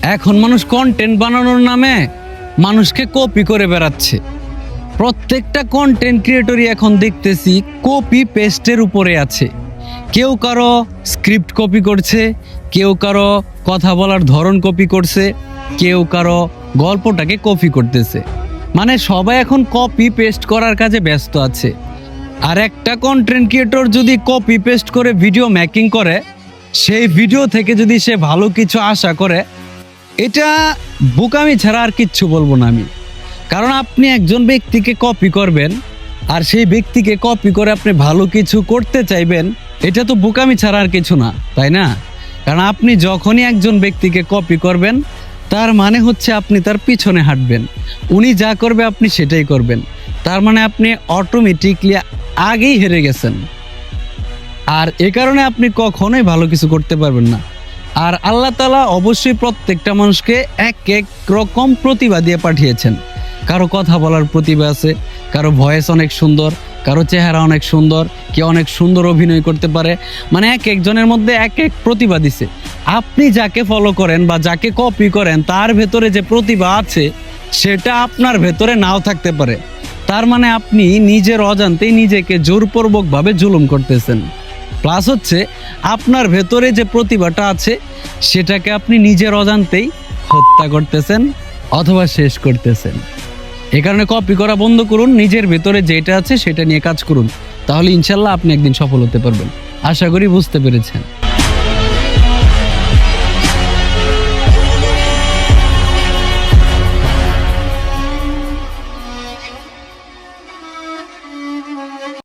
এখন মানুষ কন্টেন্ট বানানোর নামে মানুষকে কপি করে বেড়াচ্ছে। প্রত্যেকটা কন্টেন্ট ক্রিয়েটরই এখন দেখতেছি কপি পেস্টের উপরে আছে। কেউ কারো স্ক্রিপ্ট কপি করছে, কেউ কারো কথা বলার ধরন কপি করছে, কেউ কারো গল্পটাকে কপি করতেছে। মানে সবাই এখন কপি পেস্ট করার কাজে ব্যস্ত আছে। আর একটা কন্টেন্ট ক্রিয়েটর যদি কপি পেস্ট করে ভিডিও মেকিং করে, সেই ভিডিও থেকে যদি সে ভালো কিছু আশা করে, এটা বোকামি ছাড়া আর কিচ্ছু বলবো না আমি। কারণ আপনি একজন ব্যক্তিকে কপি করবেন আর সেই ব্যক্তিকে কপি করে আপনি ভালো কিছু করতে চাইবেন, এটা তো বোকামি ছাড়া আর কিছু না, তাই না? কারণ আপনি যখনই একজন ব্যক্তিকে কপি করবেন, তার মানে হচ্ছে আপনি তার পিছনে হাঁটবেন। উনি যা করবে আপনি সেটাই করবেন। তার মানে আপনি অটোমেটিকলি আগেই হেরে গেছেন। আর এ কারণে আপনি কখনোই ভালো কিছু করতে পারবেন না। আর আল্লাহ তাআলা অবশ্যই প্রত্যেকটা মানুষকে এক এক রকম প্রতিভা দিয়ে পাঠিয়েছেন। কারো কথা বলার প্রতিভা আছে, কারো ভয়েস অনেক সুন্দর, কারো চেহারা অনেক সুন্দর, কেউ অনেক সুন্দর অভিনয় করতে পারে। মানে এক একজনের মধ্যে এক এক প্রতিভা দিছে। আপনি যাকে ফলো করেন বা যাকে কপি করেন, তার ভেতরে যে প্রতিভা আছে সেটা আপনার ভেতরে নাও থাকতে পারে। তার মানে আপনি নিজের অজান্তেই নিজেকে জোরপূর্বকভাবে জুলুম করতেছেন। প্লাস হচ্ছে আপনার ভেতরে যে প্রতিভাটা আছে সেটাকে আপনি নিজের অজান্তেই হত্যা করতেছেন অথবা শেষ করতেছেন। এ কারণে কপি করা বন্ধ করুন, নিজের ভেতরে যেটা আছে সেটা নিয়ে কাজ করুন, তাহলে ইনশাল্লাহ আপনি একদিন সফল হতে পারবেন। আশা করি বুঝতে পেরেছেন।